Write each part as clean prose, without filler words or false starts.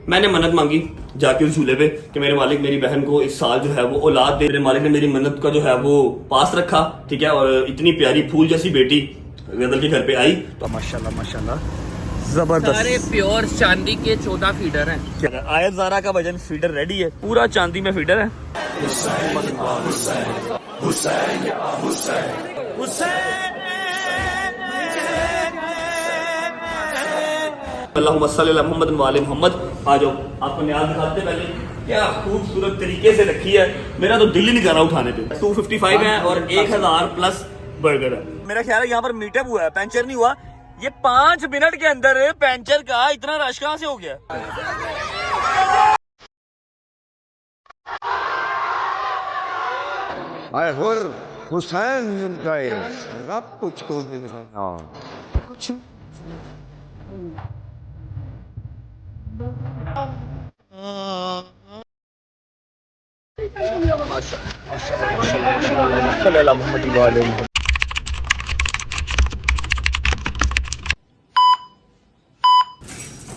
मैंने मन्नत मांगी जाके उस झूले पे कि मेरे मालिक मेरी बहन को इस साल जो है वो औलाद दे। मेरे मालिक ने मेरी मन्नत का जो है वो पास रखा, ठीक है। और इतनी प्यारी फूल जैसी बेटी गदल के घर पे आई तो माशाल्लाह माशाल्लाह जबरदस्त। सारे प्योर चांदी के 14 फीडर हैं। आयत ज़ारा का वजन फीडर रेडी है, पूरा चांदी में फीडर है। अल्लाहुम्मा सल्ली अला मुहम्मद वाले मोहम्मद। आ जाओ, आपको न्याज दिखाते पहले क्या खूबसूरत तरीके से रखी है। मेरा तो दिल ही नहीं कर रहा उठाने पे। 255 है और 1000 प्लस बर्गर है। मेरा ख्याल है यहाँ पर मीटअप हुआ है, पंचर नहीं हुआ। ये 5 मिनट के अंदर पंचर का इतना रश कहाँ से हो गया? हुसैन कुछ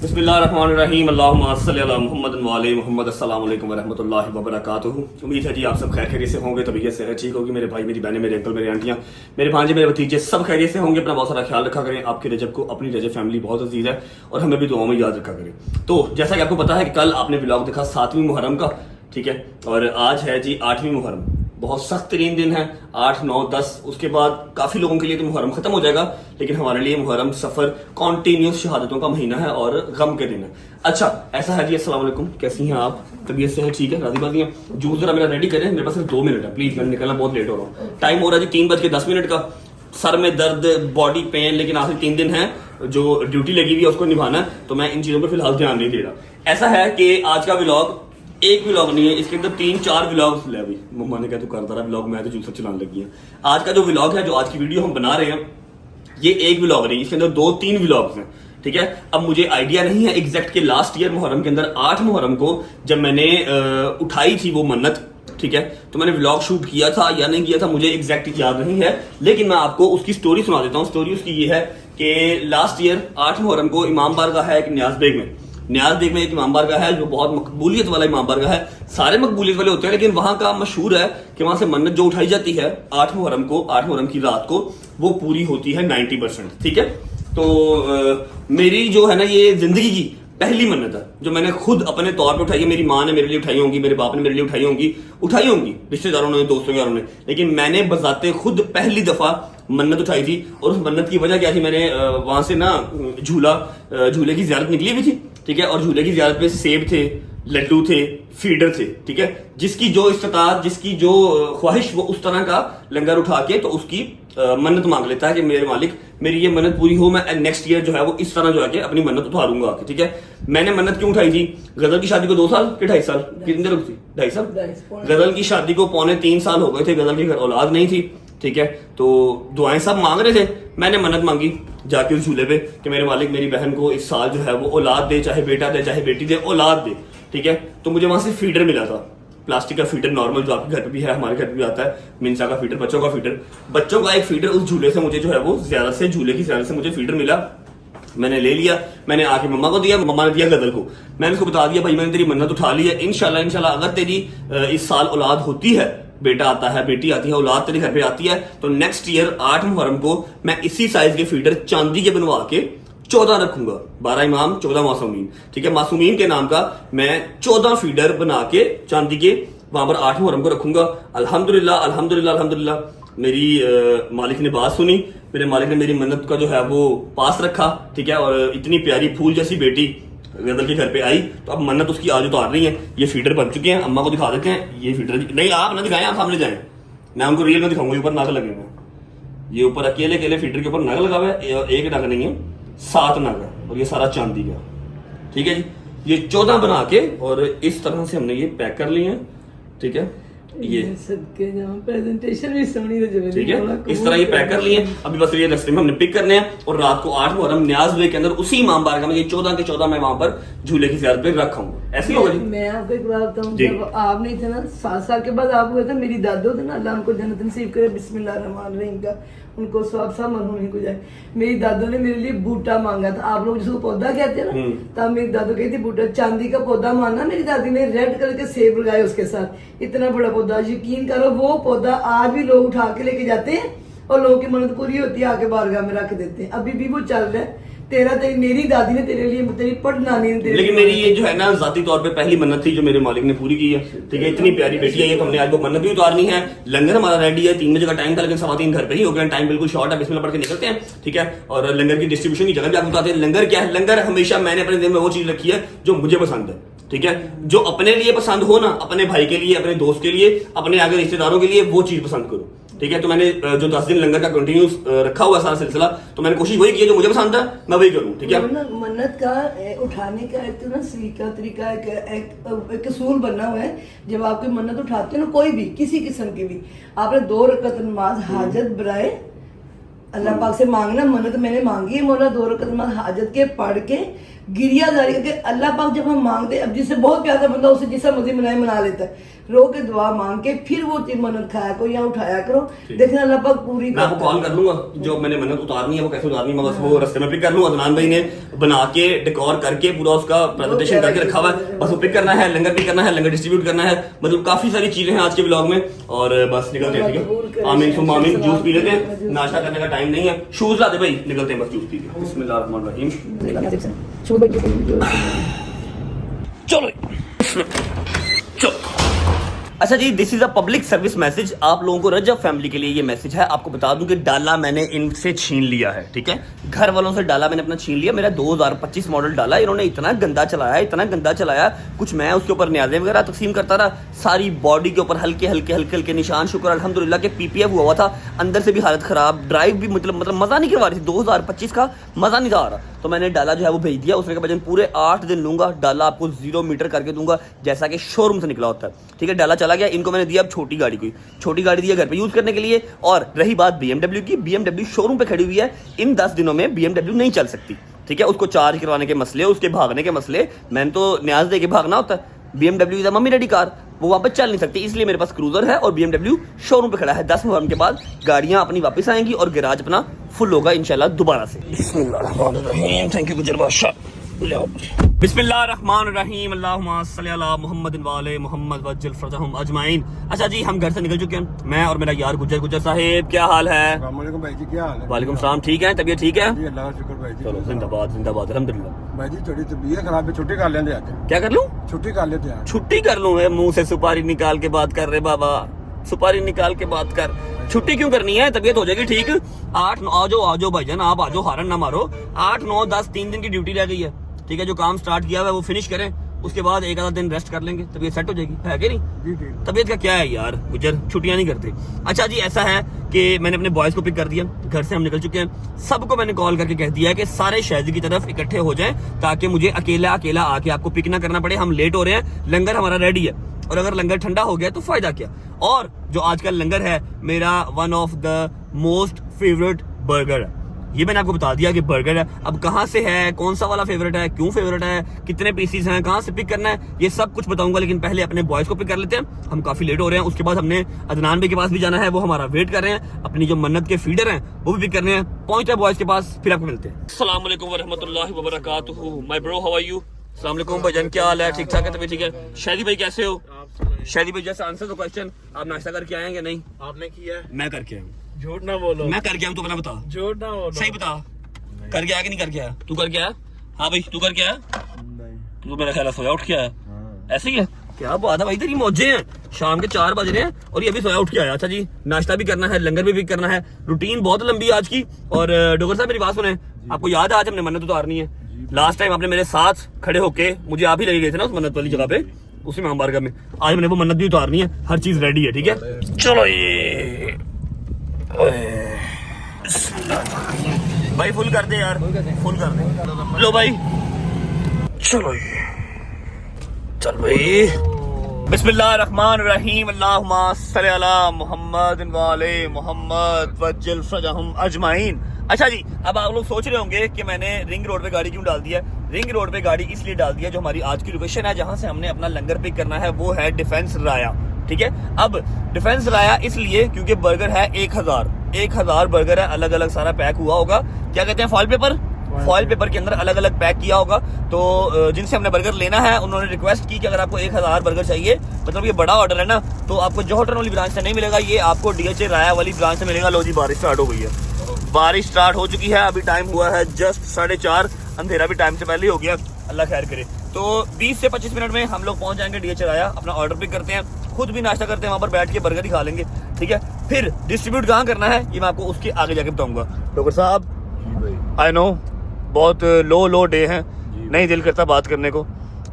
बिस्मिल्लाहिर्रहमानिर्रहीम। अल्लाहुम्मा सल्ली अला मुहम्मद वाले मोहम्मद। अस्सलाम वालेकुम वरहमतुल्लाहि वबरकातुहू। उम्मीद है जी आप सब खैर खैरियत से होंगे, तबीयत सेहत ठीक होगी। मेरे भाई, मेरी बहनें, मेरे अंकल, मेरे आंटियाँ, मेरे भांजे, मेरे भतीजे सब खैरियत से होंगे। अपना बहुत सारा ख्याल रखा करें। आपके रजब को अपनी रजब फैमिली बहुत अजीज है और हमें भी दुआओं में याद रखा करें। तो जैसा कि आपको पता है कि कल आपने व्लॉग देखा 7वीं मुहर्रम का, ठीक है। और आज है जी 8वीं मुहर्रम। बहुत सख्त तरीन दिन है, 8, 9, 10। उसके बाद काफ़ी लोगों के लिए तो मुहर्रम ख़त्म हो जाएगा, लेकिन हमारे लिए मुहर्रम सफ़र कॉन्टीन्यूस शहादतों का महीना है और गम के दिन है। अच्छा, ऐसा है जी। अस्सलाम वालेकुम, कैसी हैं आप? तबीयत से है ठीक है? राजी बाजी हैं? जूस जरा मेरा रेडी करें, मेरे पास सिर्फ 2 मिनट है प्लीज़, मैं निकलना बहुत लेट हो रहा हूँ। टाइम हो रहा है जी 3:10 का। सर में दर्द, बॉडी पेन, लेकिन आखिर 3 दिन है जो ड्यूटी लगी हुई है उसको निभाना है, तो मैं इन चीज़ों पर फिलहाल ध्यान नहीं दे रहा। ऐसा है कि आज का व्लॉग एक व्लॉग नहीं है, इसके अंदर 3-4 व्लॉग्स ले भाई। मम्मा ने कहा तू करता रहा व्लॉग, मैं तो जूसर चलाने लगी है। आज का जो व्लॉग है, जो आज की वीडियो हम बना रहे हैं, ये एक व्लॉग नहीं, इसके अंदर 2-3 व्लॉग्स हैं, ठीक है। अब मुझे आइडिया नहीं है एग्जैक्ट के लास्ट ईयर मुहर्रम के अंदर 8 मुहर्रम को जब मैंने उठाई थी वो मन्नत, ठीक है, तो मैंने व्लॉग शूट किया था या नहीं किया था मुझे एग्जैक्ट याद नहीं है, लेकिन मैं आपको उसकी स्टोरी सुना देता हूँ। स्टोरी उसकी ये है कि लास्ट ईयर 8 मुहर्रम को इमाम बारगाह है एक न्याज बेग में एक इमाम बारगाह है जो बहुत मकबूलियत वाला इमाम बारगाह है। सारे मकबूलियत वाले होते हैं, लेकिन वहां का मशहूर है कि वहां से मन्नत जो उठाई जाती है 8 मुहर्रम की रात को, वो पूरी होती है 90%, ठीक है। तो मेरी जो है ना ये जिंदगी की पहली मन्नत है जो मैंने खुद अपने तौर पे उठाई है। मेरी माँ ने मेरे लिए उठाई होंगी, मेरे बाप ने मेरे लिए उठाई होंगी, रिश्तेदारों ने, दोस्तों यारों ने, लेकिन मैंने बजाते खुद पहली दफा मन्नत उठाई थी। और उस मन्नत की वजह क्या थी, मैंने वहां से ना झूले की ज़ियारत निकली हुई थी, ठीक है। और झूले की ज़ियारत पे सेब थे, लड्डू थे, फीडर थे, ठीक है। जिसकी जो इस्तात, जिसकी जो ख्वाहिश, वो उस तरह का लंगर उठा के तो उसकी मन्नत मांग लेता है कि मेरे मालिक मेरी ये मन्नत पूरी हो, मैं नेक्स्ट ईयर जो है वो इस तरह जो है कि अपनी मन्नत उतारूंगा आके, ठीक है। मैंने मन्नत क्यों उठाई थी? गजल की शादी को 2 साल कि 2.5 साल, कितनी देर थी? 2.5 साल। गजल की शादी को 2.25-3 साल हो गए थे। गजल के घर औलाद नहीं थी, ठीक है। तो दुआएं सब मांग रहे थे। मैंने मन्नत मांगी जाके उस झूले पे कि मेरे मालिक मेरी बहन को इस साल जो है वो औलाद दे, चाहे बेटा दे चाहे बेटी दे, औलाद दे, ठीक है। तो मुझे वहां से फीडर मिला था, प्लास्टिक का फीडर नॉर्मल जो आपके घर पे भी है, हमारे घर पे भी आता है, मिंसा का फीडर, बच्चों का फीडर, बच्चों का एक फीडर। उस झूले से मुझे जो है वो झूले की ज़्यादा से मुझे फीडर मिला। मैंने ले लिया, मैंने आके मम्मा को दिया, मम्मा ने दिया गदल को। मैंने उसको बता दिया भाई मैंने तेरी मन्नत उठा ली है, इंशाल्लाह अगर तेरी इस साल औलाद होती है, बेटा आता है, बेटी आती है, औलाद तेरे घर पे आती है, तो नेक्स्ट ईयर 8 मुहर्रम को मैं इसी साइज के फीडर चांदी के बनवा के 14 रखूंगा। 12 इमाम 14 मासूमीन, ठीक है। मासूमीन के नाम का मैं 14 फीडर बना के चांदी के वहां पर 8 मुहर्रम को रखूंगा। अल्हम्दुलिल्लाह मेरी मालिक ने बात सुनी, मेरे मालिक ने मेरी मन्नत का जो है वो पास रखा, ठीक है। और इतनी प्यारी फूल जैसी बेटी गदल के घर पे आई, तो अब मन्नत उसकी आज उतार रही है। ये फीडर बन चुके हैं, अम्मा को दिखा देते हैं। ये फीडर नहीं, आप ना दिखाएं, आप सामने जाएं, मैं उनको रियल में दिखाऊंगा। ऊपर नग लगे हुए, ये ऊपर अकेले फीडर के ऊपर नग लगा हुआ है, एक नग नहीं है, 7 नग है, और ये सारा चांदी का, ठीक है जी। ये 14 बना के और इस तरह से हमने ये पैक कर लिए हैं, ठीक है। ये सदके जाऊं, प्रेजेंटेशन भी सोनी हो जाए। ठीक है, इस तरह ये पैक कर लिए। अभी बस ये रस्ते में हमने पिक करने हैं और रात को 8 मुहर्रम न्याज वे के अंदर उसी इमाम बारगाह में 14 के 14 मैं वहां पर झूले की ज़ियारत पे रखा हूँ। ऐसे ही होगा जी। मैं आपको एक बात बताऊं, जी। जब आप नहीं थे ना 7 साल के बाद आप हुए थे, मेरी दादो थे ना, अल्लाह उनको जन्नत नसीब करे, बिस्मिल्लाहिर्रहमानिर्रहीम का उनको स्वाब सा मरहूम को जाए। मेरी दादो ने मेरे लिए बूटा मांगा था, आप लोग जिसको पौधा कहते हैं ना, तब मेरी दादो कहती बूटा, चांदी का पौधा मांगा। मेरी दादी ने रेड कलर के सेब लगाए उसके साथ, इतना बड़ा पौधा। यकीन करो वो पौधा आज भी लोग उठा के लेके जाते हैं और लोगों की मन्नत पूरी होती है, आके बारगाह में रख देते हैं। अभी भी वो चल रहा है। तेरी मेरी दादी ने तेरे लिए, तेरी पढ़नानी ने तेरे लेकिन मेरी ये जो है ना जाती तौर पे पहली मन्नत थी जो मेरे मालिक ने पूरी की है। ठीक है, इतनी प्यारी बेटी है ये, तो हमने आज वो मन्नत भी उतारनी है। लंगर हमारा रेडी है, 3 बजे का टाइम था, लेकिन 3:15 घर पे ही हो गया। टाइम बिल्कुल शॉर्ट है, बिस्मिल्लाह पढ़ के निकलते हैं। ठीक है, और लंगर की डिस्ट्रीब्यूशन की जगह भी आपको बताते हैं। लंगर क्या है? लंगर हमेशा मैंने अपने दिल में वो चीज रखी है जो मुझे पसंद है। ठीक है, जो अपने लिए पसंद हो ना, अपने भाई के लिए, अपने दोस्त के लिए, अपने आगे रिश्तेदारों के लिए, वो चीज पसंद करो। ठीक है, तो मैंने जो 10 दिन लंगर का कंटिन्यूस रखा हुआ सारा सिलसिला, तो मैंने कोशिश वही की है जो मुझे पसंद है मैं वही करूं। ठीक है, मन्नत का उठाने का एक तो ना सलीका तरीका एक असूल बना हुआ है। जब आप कोई मन्नत उठाते हो ना, कोई भी किसी किस्म की भी, आपने 2 रकअत नमाज हाजत बराए अल्लाह पाक से मांगना। मन्नत मैंने मांगी है मौला, 2 रकअत नमाज हाजत के पढ़ के गिरियाजारी करके। अल्लाह पाक जब हम मांगते, अब जिससे बहुत प्यारा बंदा उसे जिसका मर्जी मना लेता है, रो के दुआ मांग के फिर वो चीज मन्नत खाया करो या उठाया करो, देखना अल्लाह पाक पूरी। मैं आपको कॉल कर लूंगा जो मैंने मन्नत उतारनी है वो कैसे उतारनी है, मैं बस वो रास्ते में पिक कर लूंगा। अदनान भाई ने बना के डेकोर करके पूरा उसका प्रेजेंटेशन करके रखा हुआ है, बस वो पिक करना है, लंगर पिक करना है, लंगर डिस्ट्रीब्यूट करना है। मतलब काफी सारी चीजें हैं आज के ब्लॉग में, और बस निकलते हैं। ठीक है, आमीन सुम्मा आमीन। जूस पी लेते हैं, नाश्ता करने का टाइम नहीं है। शूज लाते भाई, निकलते हैं बस जूस पी के। बिस्मिल्लाहिर्रहमानिर्रहीम। चलो चलो। अच्छा जी, this is a public service message आप लोगों को, रजब फैमिली के लिए ये मैसेज है। आपको बता दूं कि डाला मैंने इनसे छीन लिया है। ठीक है, घर वालों से डाला मैंने अपना छीन लिया। मेरा 2025 मॉडल डाला इन्होंने इतना गंदा चलाया, इतना गंदा चलाया, कुछ मैं उसके ऊपर न्याज़ें वगैरह तकसीम करता रहा, सारी बॉडी के ऊपर हल्के हल्के निशान। शुक्र अल्हम्दुलिल्लाह के पीपीएफ हुआ था, अंदर से भी हालत खराब, ड्राइव भी मतलब मजा नहीं करवा रही थी। 2025 का मजा नहीं आ रहा, तो मैंने डाला जो है वो भेज दिया। उसने कहा भाईजान पूरे 8 दिन लूंगा, डाला आपको 0 मीटर करके दूंगा जैसा कि शोरूम से निकला होता है। ठीक है, डाला चला गया। इनको मैंने दिया अब छोटी गाड़ी, कोई छोटी गाड़ी दी है घर पे यूज करने के लिए। और रही बात BMW की, BMW शोरूम पे खड़ी हुई है। इन 10 दिनों में BMW नहीं चल सकती। ठीक है, उसको चार्ज करवाने के मसले, उसके भागने के मसले, मैंने तो न्याज दे के भागना होता है। BMW is mummy daddy car, वो वहां पर चल नहीं सकती, इसलिए मेरे पास क्रूजर है और BMW शोरूम पे खड़ा है। 10 मुहर्रम के बाद गाड़ियां अपनी वापस आएंगी और गैराज अपना फुल होगा इंशाल्लाह दोबारा से। बिस्मिल्लाहिर्रहमानिर्रहीम। थैंक यू गुजर बादशाह। बिस्मिल्लाहिर्रहमानिर्रहीम। अल्लाहुम्मा सल्ली अला मुहम्मदिन व आले मुहम्मद वज्जिल फरजहुम अजमाइन। अच्छा जी, हम घर से निकल चुके हैं, मैं और मेरा यार गुजर साहिब। क्या हाल है? वालेकुम भाई जी, क्या हाल है? वालेकुम सलाम। ठीक है, तबीयत ठीक है? जी अल्लाह का शुक्र भाई जी। चलो जिंदाबाद जिंदाबाद अल्हम्दुलिल्लाह। भाई जी थोड़ी तबीयत खराब है, छुट्टी कर लेंगे आज। क्या कर लूं? छुट्टी कर लेते हैं। छुट्टी कर लूं? मुंह से सुपारी निकाल के बात कर रहे बाबा, सुपारी निकाल के बात कर। छुट्टी क्यों करनी है? तबीयत हो जाएगी ठीक। 8 9 आ जाओ भाईजान, आप आ जाओ, हारन ना मारो। 8 9 10 3 दिन की ड्यूटी रह गई है। ठीक है, जो काम स्टार्ट किया हुआ है वो फिनिश करें, उसके बाद एक आधा दिन रेस्ट कर लेंगे, तबीयत सेट हो जाएगी, है कि नहीं? जी ठीक। तबीयत का क्या है यार गुजर, छुट्टियां नहीं करते। अच्छा जी, ऐसा है कि मैंने अपने बॉयज को पिक कर दिया, घर से हम निकल चुके हैं। सबको मैंने कॉल करके कह दिया है कि सारे शहजी की तरफ इकट्ठे हो जाएं, ताकि मुझे अकेला आके आपको पिक ना करना पड़े। हम लेट हो रहे हैं, लंगर हमारा रेडी है, और अगर लंगर ठंडा हो गया तो फायदा क्या। और जो आजकल लंगर है मेरा one of the most favourite burger है, ये मैंने आपको बता दिया कि बर्गर है। अब कहाँ से है, कौन सा वाला फेवरेट है, क्यों फेवरेट है, कितने पीसीज हैं, कहाँ से पिक करना है, ये सब कुछ बताऊंगा। लेकिन पहले अपने बॉयज को पिक कर लेते हैं, हम काफी लेट हो रहे हैं। उसके बाद हमने अदनान भाई के पास भी जाना है, वो हमारा वेट कर रहे हैं। अपनी जो मन्नत के फीडर हैं वो भी पिक करने हैं। पहुंचते हैं बॉयज के पास, फिर आपको मिलते हैं। अस्सलाम वालेकुम वरहमतुल्लाहि वबरकातुहू। My bro, how are you? अस्सलाम वालेकुम भाईजान, क्या हाल है? ठीक ठाक है, तबीयत ठीक है? शादी भाई कैसे हो? शादी भाई जैसे आंसर द क्वेश्चन, आप नाश्ता करके आए हैं नहीं? आपने किया? मैं करके आया हूँ। झूठ ना बोलो। मैं करके आया हूँ, तो अपना बता। झूठ ना बोलो। सही बता, कर गया कि नहीं कर गया? तू कर गया? हाँ भाई, तू कर गया? तू मेरा ख्याल सोया उठ के आया, ऐसे ही है? क्या बात है भाई, तेरी मौजे हैं। शाम के 4 बज रहे हैं और ये भी सोया उठ के आया। अच्छा जी, नाश्ता भी करना है, लंगर भी करना है, रूटीन बहुत लंबी है आज की। और डोगर साहब मेरी बात सुने, आपको याद है आज हमने मन्नत उतारनी है? लास्ट टाइम आपने मेरे साथ खड़े होके मुझे आप ही ले गए थे ना उस मन्नत वाली जगह पे, उसी इमाम बारगाह में। आज मैंने वो मन्नत भी उतारनी है, हर चीज रेडी है। ठीक है, चलो ये भाई फुल कर दे यार, फुल कर दे। लो भाई, चलो ये चल भाई, बिस्मिल्लाहिर्रहमानिर्रहीम, अल्लाहुम्मा सल्लि अला मुहम्मद व आले मुहम्मद वज्जिल फरजहुम अजमाइन। अच्छा जी, अब आप लोग सोच रहे होंगे कि मैंने रिंग रोड पे गाड़ी क्यों डाल दी है। रिंग रोड पे गाड़ी इसलिए डाल दी है, जो हमारी आज की लोकेशन है जहां से हमने अपना लंगर पिक करना है वो है डिफेंस राया। ठीक है, अब डिफेंस राया इसलिए क्योंकि बर्गर है 1000 बर्गर है, अलग अलग सारा पैक हुआ होगा। क्या कहते हैं, फॉइल पेपर के अंदर अलग अलग पैक किया होगा। तो जिनसे हमने बर्गर लेना है उन्होंने रिक्वेस्ट की कि अगर आपको 1000 बर्गर चाहिए, मतलब ये बड़ा ऑर्डर है ना, तो आपको जौहर वाली ब्रांच से नहीं मिलेगा, ये आपको डीएचए राया वाली ब्रांच से मिलेगा। लो जी, बारिश स्टार्ट हो गई है, बारिश स्टार्ट हो चुकी है। अभी टाइम हुआ है जस्ट 4:30, अंधेरा भी टाइम से पहले ही हो गया, अल्लाह खैर करे। तो 20 से 25 मिनट में हम लोग पहुंच जाएंगे डीएचए राया, अपना ऑर्डर पिक करते हैं, खुद भी नाश्ता करते हैं, वहां पर बैठ के बर्गर ही खा लेंगे। ठीक है, फिर डिस्ट्रीब्यूट कहाँ करना है ये मैं आपको उसके आगे जाके बताऊंगा। डॉक्टर साहब, आई नो बहुत लो डे हैं, नहीं दिल करता बात करने को,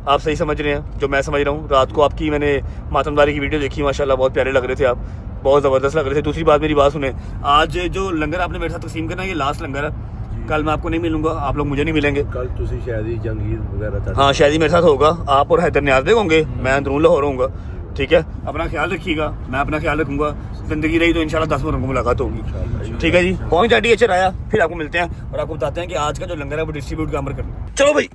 आप सही समझ रहे हैं जो मैं समझ रहा हूँ। रात को आपकी मैंने मातमदारी की वीडियो देखी, माशाल्लाह बहुत प्यारे लग रहे थे आप, बहुत ज़बरदस्त लग रहे थे। दूसरी बात, मेरी बात सुने, आज जो लंगर आपने मेरे साथ तकसीम करना है ये लास्ट लंगर है, कल मैं आपको नहीं मिलूंगा, आप लोग मुझे नहीं मिलेंगे। कल तुसी शायद ही जंगीर वगैरह, हाँ शायद मेरे साथ होगा, आप और हैदर न्याज़ होंगे, मैं अंदरून लाहौर होऊंगा। ठीक है, अपना ख्याल रखिएगा, मैं अपना ख्याल रखूंगा, जिंदगी रही तो इंशाल्लाह 10 मिनट को मुलाकात होगी। ठीक है जी, पहुंच जाए डीएचए राया, फिर आपको मिलते हैं और आपको बताते हैं कि आज का जो लंगर है वो डिस्ट्रीब्यूट कहाँ पर करना है। चलो भाई।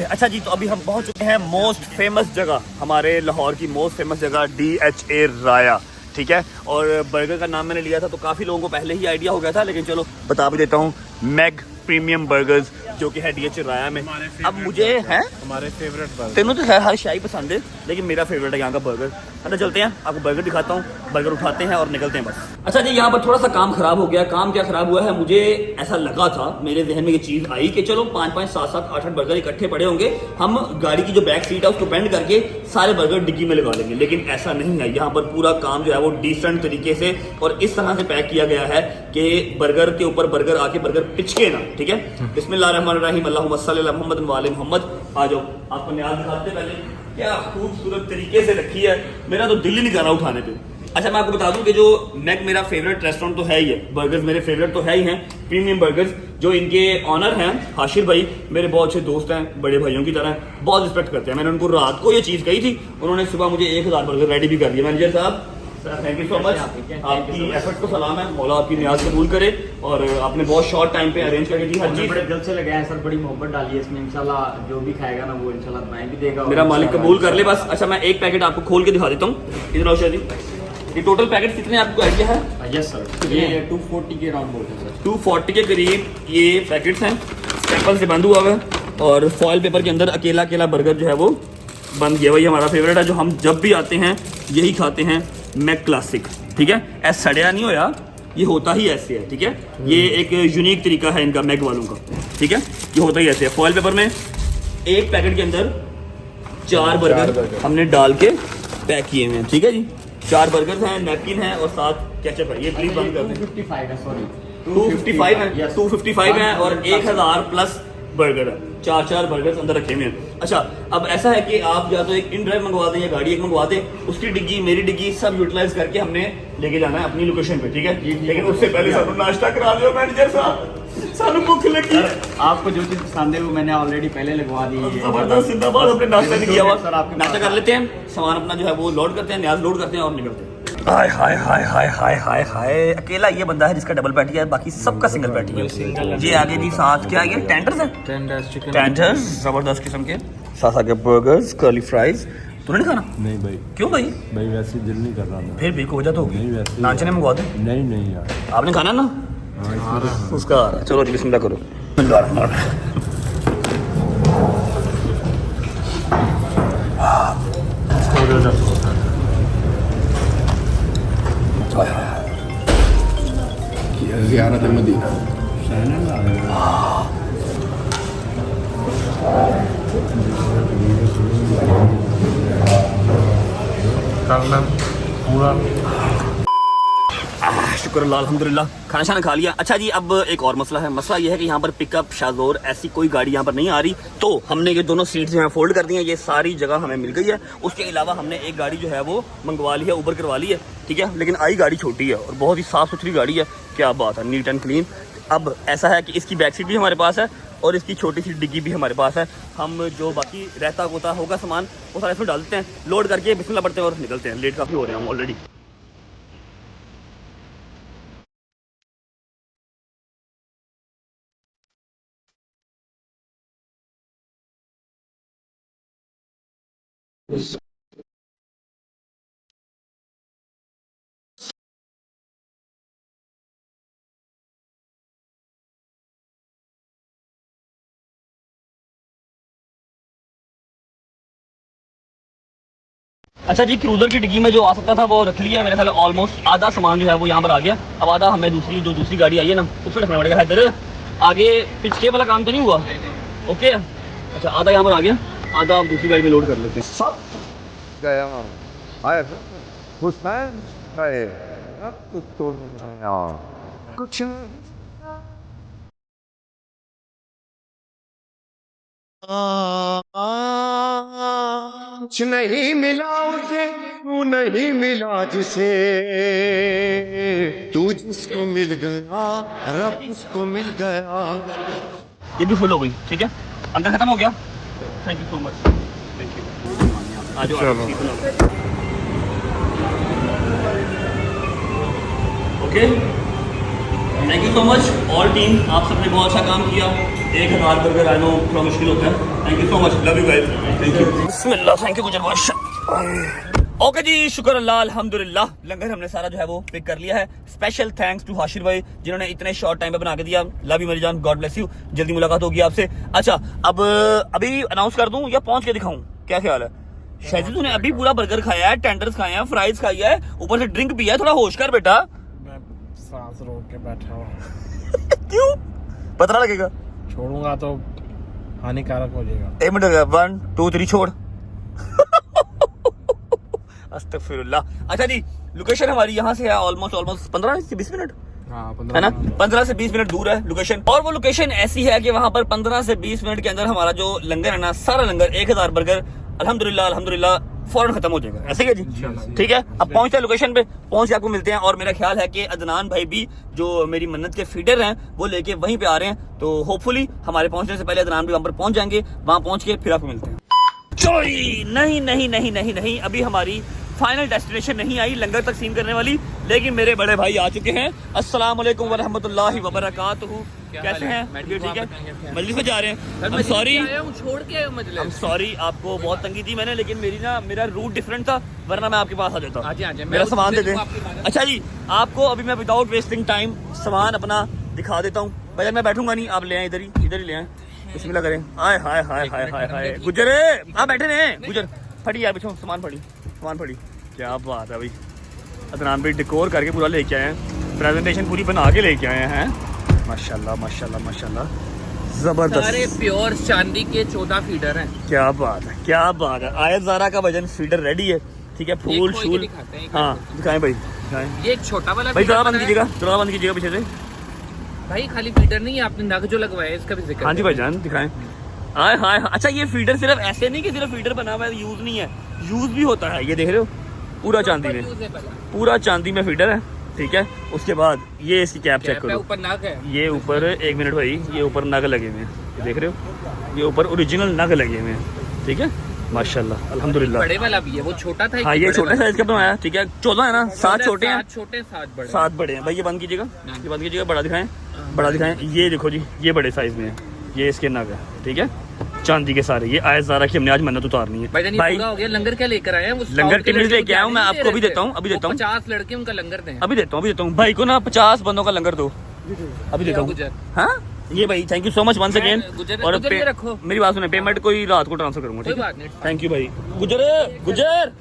अच्छा जी, तो अभी हम पहुंच चुके हैं मोस्ट फेमस जगह, हमारे लाहौर की मोस्ट फेमस जगह डीएचए राया। ठीक है, और बर्गर का नाम मैंने लिया था तो काफ़ी लोगों को पहले ही आइडिया हो गया था, लेकिन चलो बता भी देता हूँ, मैग प्रीमियम बर्गर्स जो कि है डीएचए राया में। अब मुझे है हमारे फेवरेट बर्गर, तेनों तो खैर हर शाही पसंद है, लेकिन मेरा फेवरेट है यहाँ का बर्गर। अच्छा चलते हैं, आपको बर्गर दिखाता हूँ, बर्गर उठाते हैं और निकलते हैं बस। अच्छा जी, यहाँ पर थोड़ा सा काम खराब हो गया। काम क्या खराब हुआ है, मुझे ऐसा लगा था, मेरे जहन में ये चीज़ आई कि चलो 5-5, 7-7, 8-8 बर्गर इकट्ठे पड़े होंगे, हम गाड़ी की जो बैक सीट है उसको बेंड करके सारे बर्गर डिग्गी में लगा लेंगे, लेकिन ऐसा नहीं है। यहाँ पर पूरा काम जो है वो डिसेंट तरीके से और इस तरह से पैक किया गया है कि बर्गर के ऊपर बर्गर आके बर्गर पिचके ना। ठीक है, बिस्मिल्लाहिर्रहमानिर्रहीम, अल्लाहुम्मा सल्लि अला मुहम्मद व आले मुहम्मद। आ जाओ, आपको न्याज दिखाते पहले, क्या खूबसूरत तरीके से रखी है, मेरा तो दिल ही नहीं कर रहा उठाने पे। अच्छा मैं आपको बता दूं कि जो मैक मेरा फेवरेट रेस्टोरेंट तो है ही है, बर्गर्स मेरे फेवरेट तो है ही हैं, प्रीमियम बर्गर्स। जो इनके ऑनर हैं हाशिर भाई, मेरे बहुत अच्छे दोस्त हैं, बड़े भाइयों की तरह, बहुत रिस्पेक्ट करते हैं। मैंने उनको रात को ये चीज़ कही थी, उन्होंने सुबह मुझे 1000 बर्गर रेडी भी कर दिया। मैनेजर साहब, थैंक यू सो मच, आपकी एफर्ट को सलाम है, मौला आपकी न्याज कबूल करे। और आपने बहुत शॉर्ट टाइम पे अरेंज करके दी हर चीज़, बड़े दिल से लगे हैं सर, बड़ी मोहब्बत डाली है इसमें, इंशाल्लाह जो भी खाएगा ना वो इंशाल्लाह मैं भी देगा, मेरा मालिक कबूल कर ले बस। अच्छा मैं एक पैकेट आपको खोल के दिखा देता हूँ, इधर औषध जी। ये टोटल पैकेट कितने आपको आइडिया है? यस सर, ये 240 के राउंड बोलते हैं सर, 240 के करीब ये पैकेट्स हैं, स्टेपल से बंद हुआ हुआ है और फॉइल पेपर के अंदर अकेला अकेला बर्गर जो है वो बंद किया। वही हमारा फेवरेट है, जो हम जब भी आते हैं यही खाते हैं, मैक क्लासिक। ठीक है, ऐसा सड़िया नहीं होया, ये होता ही ऐसे है। ठीक है, ये एक यूनिक तरीका है इनका मैक वालों का। ठीक है, ये होता ही ऐसे है। फॉइल पेपर में एक पैकेट के अंदर 4 बर्गर हमने डाल के पैक किए हुए हैं। ठीक है जी, 4 बर्गर हैं, नैपकिन है और साथ केचप है। ये प्लीज बंद कर दें। 255 है, सॉरी 255 है, 255 है और 1000 प्लस बर्गर है, 4 बर्गर अंदर रखे हुए हैं। अच्छा अब ऐसा है कि आप या तो एक इन ड्राइव मंगवा दें या गाड़ी एक मंगवा दें, उसकी डिग्गी मेरी डिग्गी सब यूटिलाइज करके हमने लेके जाना है अपनी लोकेशन पे। ठीक है, लेकिन उससे पहले सानू नाश्ता करा दो मैनेजर साहब, सानू भूख लगी। आपको जो चीज पसंद है वो मैंने ऑलरेडी पहले लगवा दी है। जबरदस्त, जिंदाबाद। अपने नाश्ता नहीं किया हुआ सर, आपके नाश्ता कर लेते हैं, सामान अपना जो है वो लोड करते हैं, न्याज लोड करते हैं और निकलते हैं। हाय हाय हाय हाय हाय हाय हाय, अकेला ये बंदा है जिसका डबल पैटी है, बाकी सबका सिंगल पैटी है। ये आगे जी साथ क्या ये टेंडर्स है, टेंडर्स जबरदस्त किस्म के, साथ आगे बर्गर्स, कर्ली फ्राइज। तूने नहीं खाना? नहीं भाई, क्यों भाई? भाई वैसे दिल नहीं कर रहा था। फिर भी कोई वजह तो नहीं होगी, वैसे नाचने मंगवा दे। नहीं यार, आपने खाना ना? उसका आ रहा है। चलो जी बिस्मिल्लाह करो। ज़ियारत मदीना। पूरा शुक्र अल्लाह, अल्हम्दुलिल्लाह खाना शाना खा लिया। अच्छा जी, अब एक और मसला है। मसला ये है कि यहाँ पर पिकअप शाज़ोर ऐसी कोई गाड़ी यहाँ पर नहीं आ रही, तो हमने ये दोनों सीट्स जो है फोल्ड कर दी हैं, ये सारी जगह हमें मिल गई है। उसके अलावा हमने एक गाड़ी जो है वो मंगवा ली है, ऊबर करवा ली है। ठीक है, लेकिन आई गाड़ी छोटी है और बहुत ही साफ़ सुथरी गाड़ी है, क्या बात है, नीट एंड क्लीन। अब ऐसा है कि इसकी बैक सीट भी हमारे पास है और इसकी छोटी सी डिग्गी भी हमारे पास है। हम जो बाकी रहता होता होगा सामान वो सारा इसमें डाल देते हैं, लोड करके बिस्मिल्लाह पढ़ते हैं और निकलते हैं। लेट काफ़ी हो रहे हैं हम ऑलरेडी। अच्छा जी, क्रूजर की डिग्गी में जो आ सकता था वो रख लिया। मेरे ख्याल ऑलमोस्ट आधा सामान जो है वो यहाँ पर आ गया। अब आधा हमें दूसरी गाड़ी आई है ना उसमें रखना पड़ेगा। इधर आगे पिछले वाला काम तो नहीं हुआ? ओके, अच्छा आधा यहाँ पर आ गया, आधा हम दूसरी गाड़ी में लोड कर लेते हैं। सब गया आया हुसैन गए अब तो कुछ नहीं मिला उसे, तू नहीं मिला जिसे, तू जिसको मिल गया रब उसको मिल गया। ये भी फुल हो गई, ठीक है, अंदर खत्म हो गया। Thank you so much, thank you. आज okay, thank you so much all team, आप सबने बहुत अच्छा काम किया। 1000 बर्गर आई नो थोड़ा मुश्किल होता है। Thank you so much, love you guys, thank you. Bismillah, thank you गुजर बादशाह। ओके जी, शुक्र अल्लाह, अल्हम्दुलिल्लाह, लंगर हमने सारा जो है वो पिक कर लिया है। स्पेशल थैंक्स टू हाशिर भाई जिन्होंने इतने शॉर्ट टाइम पे बना के दिया। लव यू मेरी जान, गॉड ब्लेस यू, जल्दी मुलाकात होगी आपसे। अच्छा, अब अभी अनाउंस कर दूं या पहुंच के दिखाऊं, क्या ख्याल है? शायद तूने अभी पूरा बर्गर खाया है, टेंडर्स खाए हैं, फ्राइज खाई है, ऊपर से ड्रिंक पिया है, थोड़ा होश कर बेटा। मैं सांस रोक के बैठा हूँ। क्यों? पता लगेगा, छोड़ूंगा तो हानिकारक हो जाएगा। 1 मिनट, 1 2 3 छोड़। अस्तगफिरुल्लाह। अच्छा जी, लोकेशन हमारी यहाँ से है ऑलमोस्ट 15 से 20 मिनट है ना, 15 से 20 मिनट दूर है लोकेशन। और वो लोकेशन ऐसी है कि वहाँ पर 15 से 20 मिनट के अंदर हमारा जो लंगर है ना, सारा लंगर 1000 बर्गर अल्हम्दुलिल्लाह फौरन खत्म हो जाएगा। ऐसे ही है जी, ठीक है। अब पहुंचते हैं लोकेशन पे, पहुंच के आपको मिलते हैं। और मेरा ख्याल है कि अदनान भाई भी जो मेरी मन्नत के फीडर हैं वो लेके वहीं पे आ रहे हैं, तो होपफुली हमारे पहुंचने से पहले अदनान भी वहां पर पहुंच जाएंगे। वहां पहुंच के फिर आपको मिलते हैं। चोरी नहीं, अभी हमारी फाइनल डेस्टिनेशन नहीं आई, लंगर तकसीम करने वाली, लेकिन मेरे बड़े भाई आ चुके हैं। अस्सलाम वालेकुम वरहमतुल्लाहि वबरकातुहू। कैसे हैं? ठीक है, मजलिस में जा रहे हैं। I'm sorry, छोड़ के मजलिस। I'm sorry, आपको बहुत तंगी दी मैंने, लेकिन मेरा रूट डिफरेंट था, वरना मैं आपके पास आ जाता। मेरा सामान दे दें। अच्छा जी, आपको अभी मैं विदाउट वेस्टिंग टाइम सामान अपना दिखा देता हूँ। भैया मैं बैठूंगा नहीं, आप ले आए इधर ही ले आए, बिस्मिल्लाह करें। हाय हाय हाय हाय हाय हाय, गुजर आप बैठे रहे, गुजर फटी यार पीछे, सामान फटी। क्या बात है भाई, अदनान भाई डेकोर करके पूरा लेके आए हैं, प्रेजेंटेशन पूरी बना के लेके आए हैं। माशाल्लाह, जबरदस्त, सारे प्योर चांदी के 14 फीडर हैं। क्या बात है। आयत ज़ारा का वजन फीडर रेडी है, ठीक है, फूल शूल। हाँ दिखाएं भाई, दिखाएं। ये एक छोटा वाला भाई, थोड़ा बंद कीजिएगा पीछे से भाई। खाली फीडर नहीं है, आपने नग जो लगवाया है इसका भी जिक्र। हाँ जी भाईजान, दिखाएं। हाय। अच्छा, ये फीडर सिर्फ ऐसे नहीं कि सिर्फ फीडर बना हुआ है, यूज नहीं है, यूज भी होता है। ये देख रहे हो, पूरा चांदी में फीडर है, ठीक है। उसके बाद ये इसकी कैप चेक करो, ऊपर नग है, ये ऊपर, 1 मिनट भाई, ये ऊपर नग लगे हुए हैं, ये देख रहे हो, ये ऊपर ओरिजिनल नग लगे हुए हैं, ठीक है। माशाल्लाह, अल्हम्दुलिल्लाह। बड़े वाला भी है, वो छोटा था। हाँ, ये छोटे साइज का बनाया, ठीक है। 14 है ना, 7 छोटे हैं, 7 बड़े हैं भाई। ये बंद कीजिएगा, बड़ा दिखाएं। ये देखो जी, ये बड़े साइज में है, ये इसके नग है, ठीक है, चांदी के सारे। ये आयत ज़ारा की हमने आज मन्नत उतारनी है भाई। पूरा हो गया। लंगर क्या लेकर आए हैं? लंगर टिफिन लेके आया हूँ मैं, आपको अभी देता हूँ, 50 लड़के उनका लंगर दें। अभी देता हूँ भाई को ना, 50 बंदों का लंगर दो, अभी देता हूँ। हाँ ये भाई, thank you so much once again. और मेरी बात सुने, पेमेंट कोई रात को ट्रांसफर करूंगा, ठीक है। थैंक यू भाई। गुजर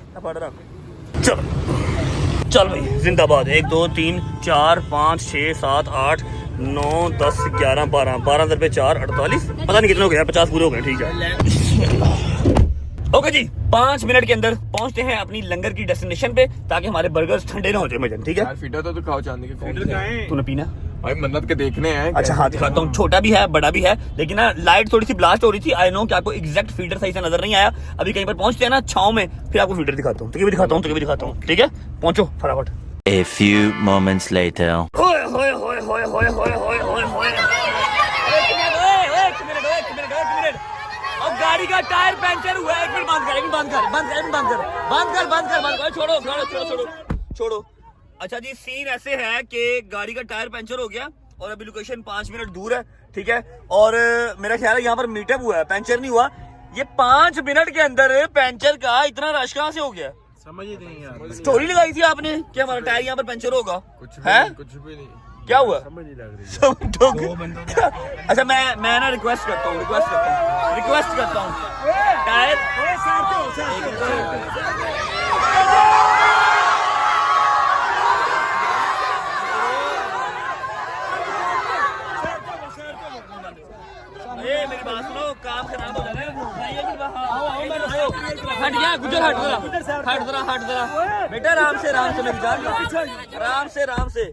चल भाई, जिंदाबाद। 1 2 3 4 5 6 7 8 9 10 11 12 दर पे 4 48, पता नहीं कितने हो गया, 50 पूरे हो गए, ठीक है। ओके जी, 5 मिनट के अंदर पहुंचते हैं अपनी लंगर की डेस्टिनेशन पे, ताकि हमारे बर्गर्स ठंडे ना हो जाए मजन, ठीक है। फीडर तो खाओ चांदी के, तूने पीना भाई मन्नत के देखने हैं। अच्छा हाँ दिखाता हूँ, छोटा भी है बड़ा भी है, लेकिन ना लाइट थोड़ी सी ब्लास्ट हो रही थी। आई नो कि आपको एग्जैक्ट फीडर सही से नजर नहीं आया। अभी कहीं पर पहुंचते हैं ना छाव में, फिर आपको फीडर दिखाता हूँ, दिखाता हूँ, ठीक है। पहुंचो फटाफट। A few moments later. होए होए होए होए होए होए। एक मिनट। अब गाड़ी का टायर पंचर हुआ है। एक मिनट बंद कर। छोड़ो। अच्छा जी, सीन ऐसे है कि गाड़ी का टायर पंचर हो गया और अभी लोकेशन 5 मिनट दूर है, ठीक है। और मेरा ख्याल है यहाँ पर मीटअप हुआ है, पंचर नहीं हुआ। ये 5 मिनट के अंदर पंचर का इतना रश कहाँ से हो गया? समझ ही नहीं यार। स्टोरी लगाई थी आपने कि हमारा टायर यहाँ पर पंचर होगा, है? कुछ भी नहीं। क्या हुआ? समझ नहीं लग रही। अच्छा, मैं ना रिक्वेस्ट करता हूँ टायर मेरी बात सुनो, काम खराब हो जा रहा है। हट गया गुजर, हट जरा बेटा, आराम से मेरी जान, आराम से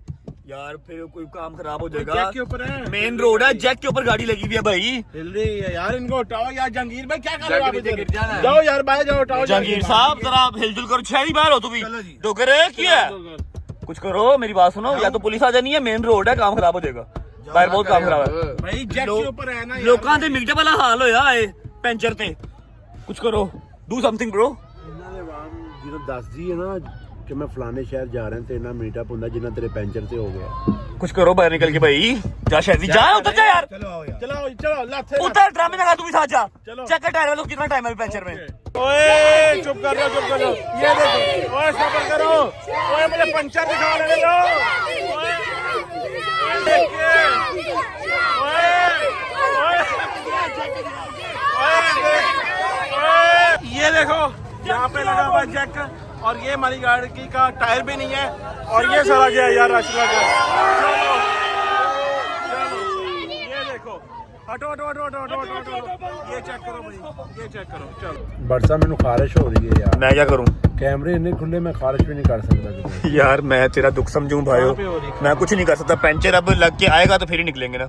यार, फिर कोई काम खराब हो जाएगा। जैक के ऊपर है, मेन रोड है, जैक के ऊपर गाड़ी लगी हुई है भाई। हिल रही है यार, इनको हटाओ यार। जहांगीर भाई क्या कर रहे हो आप इधर? जाओ यार बाहर जाओ, हटाओ जहांगीर साहब, जरा हिलजुल करो, शहरी बाहर हो तुम भी तो करे क्या कुछ करो। मेरी बात सुनो, या तो पुलिस आ जानी है, मेन रोड है, काम खराब हो जाएगा बाहर, बहुत काम खराब है भाई। जैक के ऊपर है ना, लोकां दे मीटर वाला हाल होया है पंचर ते। कुछ करो, डू समथिंग ब्रो। ਜਦੋਂ ਦੱਸਦੀ ਹੈ ਨਾ ਕਿ ਮੈਂ ਫਲਾਣੇ ਸ਼ਹਿਰ ਜਾ ਰਿਹਾ ਤੇ ਇੰਨਾ ਮੀਟਅਪ ਹੁੰਦਾ ਜਿੰਨਾ ਤੇਰੇ ਪੈਂਚਰ ਤੇ ਹੋ ਗਿਆ। कुछ करो बाहर निकल के भाई, जा शहरी जा, उतर जा यार, चलो लाथे उतर, ड्रामे लगा तू भी साथ जा। चलो। चेक कर टायर वालों कितना टाइम है पंचर में। ओए चुप कर लो। ये देखो, ओए सब्र करो। ओए मुझे पंचर दिखा लेने दो। ओए ये देखो, यहाँ पे लगा हुआ जैक, और ये हमारी गाड़ी का टायर भी नहीं है, और ये सारा गया यार, रश लगा। चलो ये देखो, हटो। ये चेक करो भाई, चलो। ਬਰਸਾ ਮੈਨੂੰ ਖਾਰਿਸ਼ ਹੋ ਰਹੀ ਹੈ ਯਾਰ। मैं क्या करूं ਕੈਮਰੇ ਇੰਨੇ ਖੁੱਲੇ, ਮੈਂ ਖਾਰਿਸ਼ ਵੀ ਨਹੀਂ ਕਰ ਸਕਦਾ ਕਿਤੇ। यार, मैं तेरा दुख समझूं भाइयों, मैं कुछ नहीं कर सकता। पंचर अब लग के आएगा तो फिर ही निकलेंगे ना।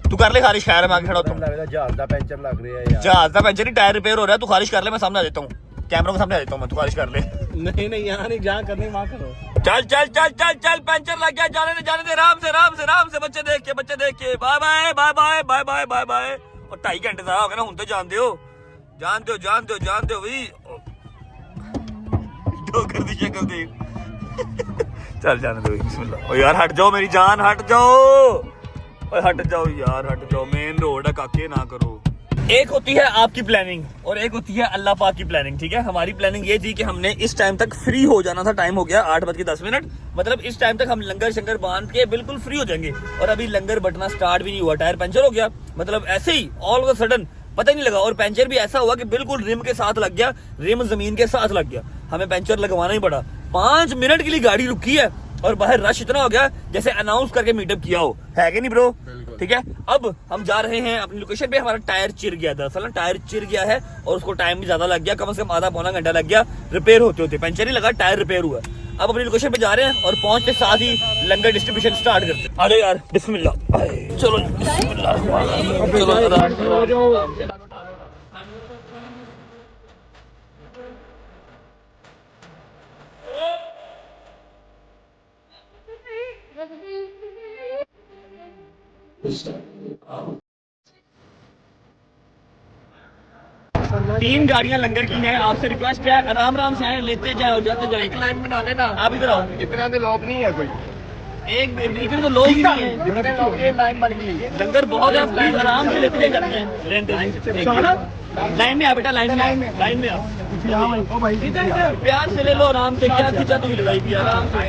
तू कर ले खारिश, खैर मैं आगे खड़ा तुम। ਲੱਗਦਾ ਜਹਾਜ਼ ਦਾ ਪੈਂਚਰ ਲੱਗ ਰਿਹਾ ਯਾਰ। जहाज का पंचर नहीं, टायर रिपेयर हो रहा है। तू खारिश कर ले, मैं सामने आ जाता हूँ, कैमरों के सामने आ जाता हूँ मैं, तू खारिश कर ले। नहीं यहाँ नहीं, जहाँ करनी वहाँ करो। चल पंचर लग गया, जाने दे, आराम से बच्चे देख के बाय बाय। और 2.5 घंटे सारा हो गया ना, हुन तो जान दो भाई। डोगर दी शक्ल देख। चल जाने दो, बिस्मिल्लाह। ओ यार हट जाओ मेरी जान, हट जाओ यार, मेन रोड है काके, ना करो। एक होती है आपकी प्लानिंग और एक होती है अल्लाह पाक की प्लानिंग, ठीक है। हमारी प्लानिंग ये थी कि हमने इस टाइम तक फ्री हो जाना था। टाइम हो गया 8:10, मतलब इस टाइम तक हम लंगर शंकर बांध के बिल्कुल फ्री हो जाएंगे। और अभी लंगर बटना स्टार्ट भी नहीं हुआ, टायर पंचर हो गया, मतलब ऐसे ही ऑल ऑफ सडन पता ही नहीं लगा। और पंचर भी ऐसा हुआ कि बिल्कुल रिम के साथ लग गया, रिम जमीन के साथ लग गया, हमें पंचर लगवाना ही पड़ा। 5 मिनट के लिए गाड़ी रुकी है और बाहर रश इतना हो गया जैसे अनाउंस करके मीटअप किया हो, है कि नहीं ब्रो? ठीक है, अब हम जा रहे हैं अपनी लोकेशन पे। हमारा टायर चिर गया, दरअसल टायर चिर गया है और उसको टाइम भी ज्यादा लग गया, कम से कम आधा पौना घंटा लग गया रिपेयर होते। पंचर ही लगा, टायर रिपेयर हुआ। अब अपनी लोकेशन पे जा रहे हैं और पहुंचते साथ ही लंगर डिस्ट्रीब्यूशन स्टार्ट करते हैं। अरे यार बिस्मिल्लाह, चलो बिस्मिल्लाह। तीन गाड़ियां लंगर की हैं, आपसे रिक्वेस्ट है आराम से आए, लेते जाए और जाते जाए। लाइन बना लेना, आप इधर आओ। इतना तो लोग नहीं है कोई, एक इधर तो लोग ही नहीं है, लाइन बन गई। लंगर बहुत है, प्लीज आराम से लेते जाते हैं। लाइन में आ बेटा, लाइन में आओ, प्यार से ले लो, आराम से। क्या खींचा तुम लगाई भी, आराम से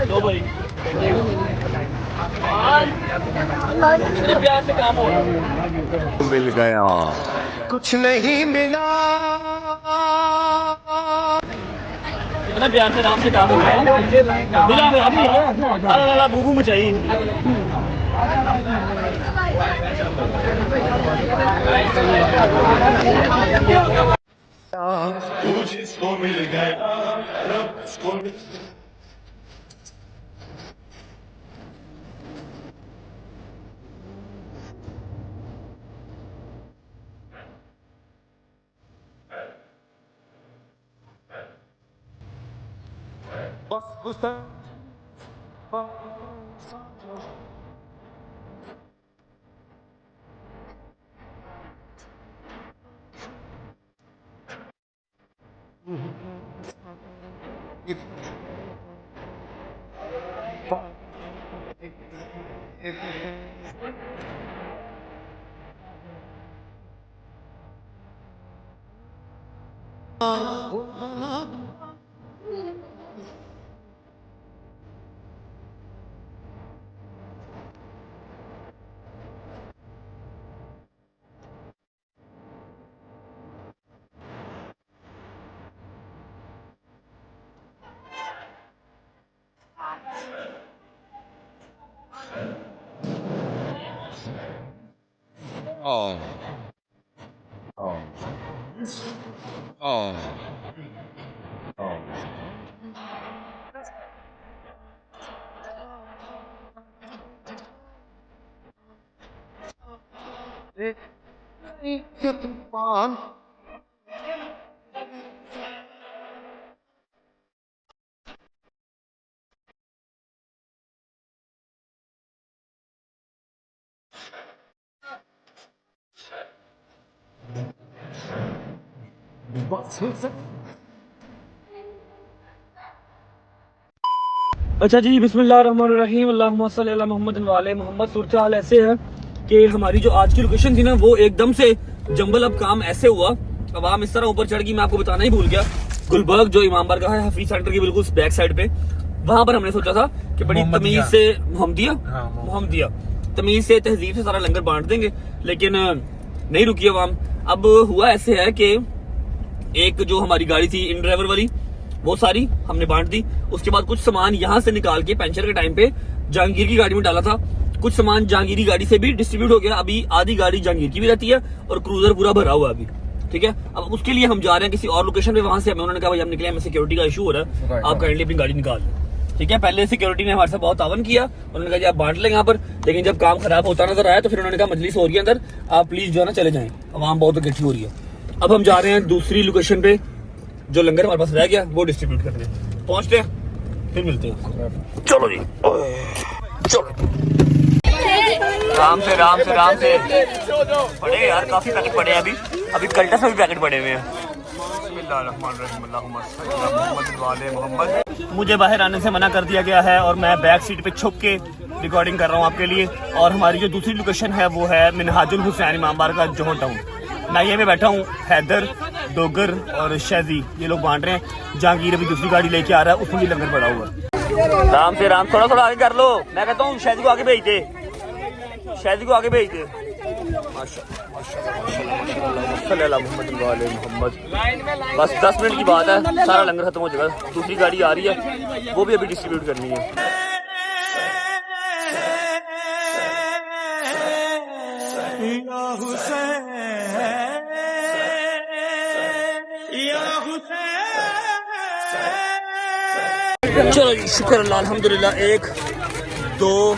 दो भाई, प्यार से काम हो। मिल गया कुछ नहीं मिला। इतना प्यार से आराम से काम हो गया, बूबू मचाई। मुझको मिल गया। बस Oh. Oh. Oh. Oh. अच्छा जी, बिस्मिल्लाहिर्रहमानिर्रहीम, अल्लाहुम्मा सल्ली अला मुहम्मद वाले मोहम्मद। सूरत हाल ऐसे है कि हमारी जो आज की लोकेशन थी ना, वो एकदम से जंबल अब काम ऐसे हुआ, अब हम इस तरह ऊपर चढ़ गई, मैं आपको बताना ही भूल गया। गुलबर्ग जो इमाम बारगाह है हफीज सेंटर की बिल्कुल बैक साइड पे, वहां पर हमने सोचा था कि बड़ी तमीज से मोहम्मदिया तमीज से तहजीब से सारा लंगर बांट देंगे, लेकिन नहीं रुकी अवाम। अब हुआ ऐसे है कि एक जो हमारी गाड़ी थी इन ड्राइवर वाली, वो सारी हमने बांट दी। उसके बाद कुछ सामान यहाँ से निकाल के पेंचर के टाइम पे जहांगीर की गाड़ी में डाला था, कुछ सामान जहांगीरी गाड़ी से भी डिस्ट्रीब्यूट हो गया। अभी आधी गाड़ी जहांगीर की भी रहती है और क्रूजर पूरा भरा हुआ है अभी, ठीक है। अब उसके लिए हम जा रहे हैं किसी और लोकेशन पे, वहां से हमें उन्होंने कहा भाई हम निकले, हमें सिक्योरिटी का इशू हो रहा है, आप काइंडली अपनी गाड़ी निकाल लें, ठीक है। पहले सिक्योरिटी ने हमारे साथ बहुत तावन किया, उन्होंने कहा जी आप बांट लें यहाँ पर, लेकिन जब काम खराब होता नजर आया तो फिर उन्होंने कहा मजलिस हो रही है अंदर, आप प्लीज जो है ना चले जाएं, आवाम बहुत इकट्ठी हो रही है। अब हम जा रहे हैं दूसरी लोकेशन पे, जो लंगर हमारे पास रह गया वो डिस्ट्रीब्यूट करने, पहुंचते हैं फिर मिलते हैं। चलो जी, चलो राम से पड़े यार, काफी पैकेट पड़े हैं अभी कल्टस में भी पैकेट पड़े हुए हैं। मुझे बाहर आने से मना कर दिया गया है और मैं बैक सीट पे छुप के रिकॉर्डिंग कर रहा हूँ आपके लिए। और हमारी जो दूसरी लोकेशन है वो है मिनहाजुल हुसैन इमाम बारगाह जोहर टाउन। मैं ये पे बैठा हूँ, हैदर, डोगर और शैजी ये लोग बांट रहे हैं। जहांगीर अभी दूसरी गाड़ी लेके आ रहा है, उसमें भी लंगर पड़ा हुआ है। राम से राम, थोड़ा थोड़ा आगे कर लो, मैं कहता हूँ शैजी को आगे भेज दे, शैजी को आगे भेज दे। बस 10 मिनट की बात है, सारा लंगर खत्म हो जाएगा। दूसरी गाड़ी आ रही है, वो भी अभी डिस्ट्रीब्यूट करनी है। चलो जी, शुक्र अल्लाह, अल्हम्दुलिल्लाह। 1 2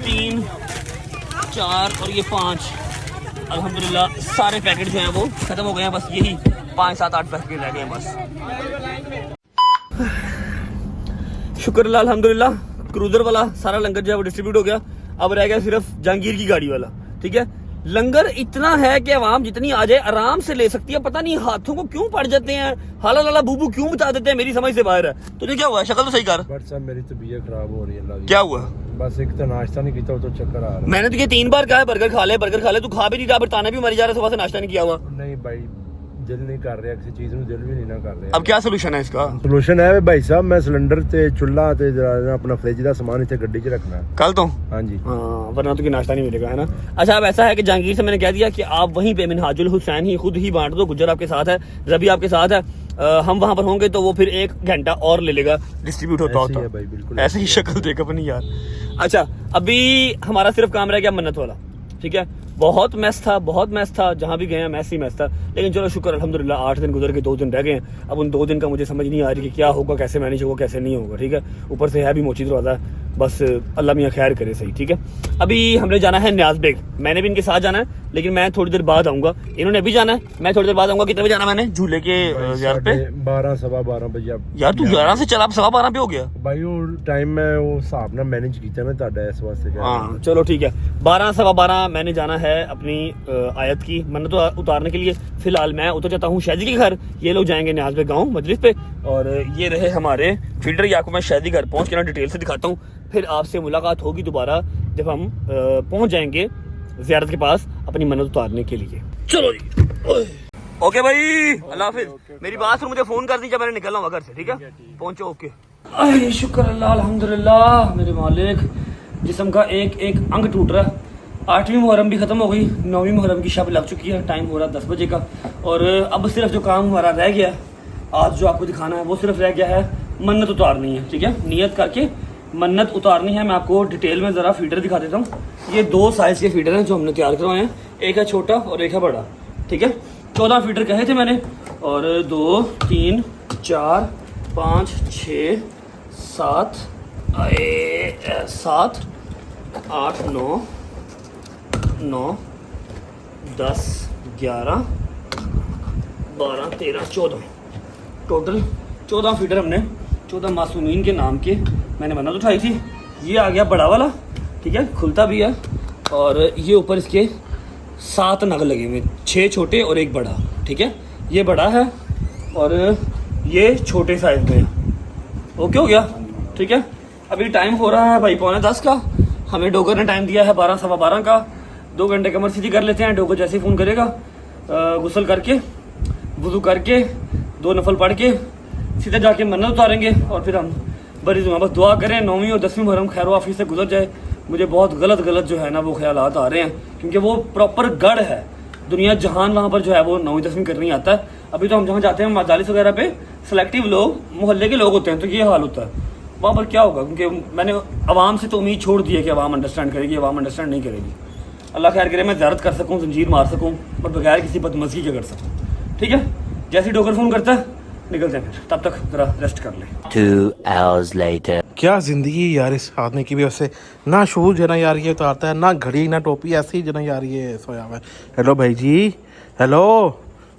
3 4 और ये 5, अल्हम्दुलिल्लाह सारे पैकेट जो हैं वो खत्म हो गए हैं। बस यही 5 7 8 पैकेट रह गए हैं बस। शुक्र अल्लाह, अल्हम्दुलिल्लाह क्रूजर वाला सारा लंगर जो है वो डिस्ट्रीब्यूट हो गया। अब रह गया सिर्फ जहांगीर की गाड़ी वाला, ठीक है। लंगर इतना है कि आवाम जितनी आ जाए आराम से ले सकती है, पता नहीं हाथों को क्यों पड़ जाते हैं, हाला लाला बूबू क्यों बता देते हैं, मेरी समझ से बाहर है। तुझे क्या हुआ, शक्ल तो सही कर। बट साहब मेरी तबीयत खराब हो रही है। क्या हुआ? बस एक तो नाश्ता नहीं किया तो चक्कर आ रहा है। मैंने तुझे 3 बार कहा है बर्गर खा ले, बर्गर खा ले, तू खा भी नहीं रहा, ताना भी मरी जा रहा है, सुबह से नाश्ता नहीं किया हुआ। नहीं भाई, दिल नहीं कर रहा, किसी चीज में दिल भी नहीं ना कर रहा। अब क्या सोल्यूशन है इसका? सोल्यूशन है भाई साहब, मैं सिलेंडर ते चुल्हा ते जरा अपना फ्रिज का सामान इतने गड्डी च रखना कल तो। हाँ जी, हाँ, वरना तो नाश्ता नहीं मिलेगा, है ना। अच्छा, अब ऐसा है कि जहांगीर से मैंने कह दिया कि आप वहीं पे मिनहाजुल हुसैन ही खुद ही बांट दो। गुज्जर आपके साथ है, रबी आपके साथ है, हम वहां पर होंगे तो वो फिर 1 घंटा और ले लेगा डिस्ट्रीब्यूट होता ऐसे ही है भाई, बिल्कुल ऐसे ही शक्ल देख अपनी यार। अच्छा, अभी हमारा सिर्फ काम रह गया मन्नत वाला, ठीक है। बहुत मैस था, जहां भी गए मैस ही मैस था, लेकिन चलो शुक्र अल्हम्दुलिल्लाह 8 दिन गुजर के 2 दिन रह गए हैं। अब उन 2 दिन का मुझे समझ नहीं आ रही कि क्या होगा, कैसे मैनेज होगा, कैसे नहीं होगा, ठीक है। ऊपर से है भी मोची दरवाजा, बस अल्लाह मियाँ खैर करे सही, ठीक है। अभी हमने जाना है न्याज बेग, मैंने भी इनके साथ जाना है, लेकिन मैं थोड़ी देर बाद आऊँगा, इन्होंने अभी जाना है, मैं थोड़ी देर बाद आऊँगा। कितने बजे जाना मैंने झूले के यार पे? 12 सवा 12 बजे। यार तू 11 से चला, अब 12:15 पे हो गया भाई वो टाइम मैं वो हिसाब ना मैनेज किया मैं ਤੁਹਾਡਾ इस वास्ते। हाँ चलो ठीक है, 12 सवा 12 मैंने जाना है अपनी आयत की मन्नत उतारने के लिए। फिलहाल मैं उतर जाता हूँ शहदी के घर, ये लोग जाएंगे न्याज बेग गाँव मजलिस पे, और ये रहे हमारे फील्डर। ये आपको मैं शहदी घर पहुँच के ना डिटेल से दिखाता हूँ, फिर आपसे मुलाकात होगी दोबारा जब हम पहुँच जाएंगे ज़ियारत के पास अपनी मन्नत उतारने के लिए। चलो जी, ओके भाई, अल्लाह हाफिज। मेरी बात सुन, मुझे फोन कर दीजिए, मैंने निकलना होगा घर से, ठीक है? पहुंचो, ओके। अरे शुक्र अल्लाह, अल्हम्दुलिल्लाह मेरे मालिक, जिस्म का एक एक अंग टूट रहा है। 8वीं मुहर्रम भी ख़त्म हो गई, 9वीं मुहर्रम की शब लग चुकी है, टाइम हो रहा है 10 बजे का, और अब सिर्फ जो काम हमारा रह गया आज जो आपको दिखाना है वो सिर्फ रह गया है मन्नत उतारनी है, ठीक है? नियत करके मन्नत उतारनी है। मैं आपको डिटेल में ज़रा फीडर दिखा देता हूँ। ये 2 साइज़ के फीडर हैं जो हमने तैयार करवाए हैं, एक है छोटा और एक है बड़ा, ठीक है? 14 फीडर कहे थे मैंने, और 2 3 4 5 6 7 7 8 9 9 10 11 12 13 14 टोटल 14 फीडर हमने 14 मासूमीन के नाम के मैंने मन्नत उठाई थी। ये आ गया बड़ा वाला, ठीक है? खुलता भी है, और ये ऊपर इसके 7 नग लगे हुए, 6 छोटे और 1 बड़ा, ठीक है? ये बड़ा है और ये छोटे साइज में है। ओके हो गया, ठीक है? अभी टाइम हो रहा है भाई 9:45 का, हमें डोगर ने टाइम दिया है 12 सवा 12 का। 2 घंटे कमर सीधी कर लेते हैं, डोगर जैसे ही फ़ोन करेगा गुस्ल करके वुज़ू करके 2 नफल पढ़ के सीधा जाके मन्नत उतारेंगे, और फिर हम बड़ी बस दुआ करें 9वीं और 10वीं मुहर्रम खैर वाफी से गुजर जाए। मुझे बहुत गलत जो है ना वो ख्यालात आ रहे हैं, क्योंकि वो प्रॉपर गढ़ है, दुनिया जहान वहाँ पर जो है वो 9वीं 10वीं करने आता है। अभी तो हम जहाँ जाते हैं मजालिस वगैरह पे सिलेक्टिव लोग मोहल्ले के लोग होते हैं, तो ये हाल होता है। वहाँ पर क्या होगा, क्योंकि मैंने आवाम से तो उम्मीद छोड़ दी है कि आवाम अंडरस्टैंड करेगी, आवाम अंडरस्टैंड नहीं करेगी। अल्लाह खैर करे मैं ज़ियारत कर सकूँ, जंजीर मार सकूँ, और बगैर किसी बदमज़गी के कर सकूँ, ठीक है? जैसे डोगर फ़ोन करता है निकलते हैं, फिर तब तक ज़रा रेस्ट कर लें। 2 hours later. क्या ज़िंदगी यार इस आदमी की भी, वैसे ना शूज़ है ना यार ये उतारता है, ना घड़ी ना टोपी, ऐसे ही जना यार ये सोया हुआ है। हेलो भाई जी, हेलो,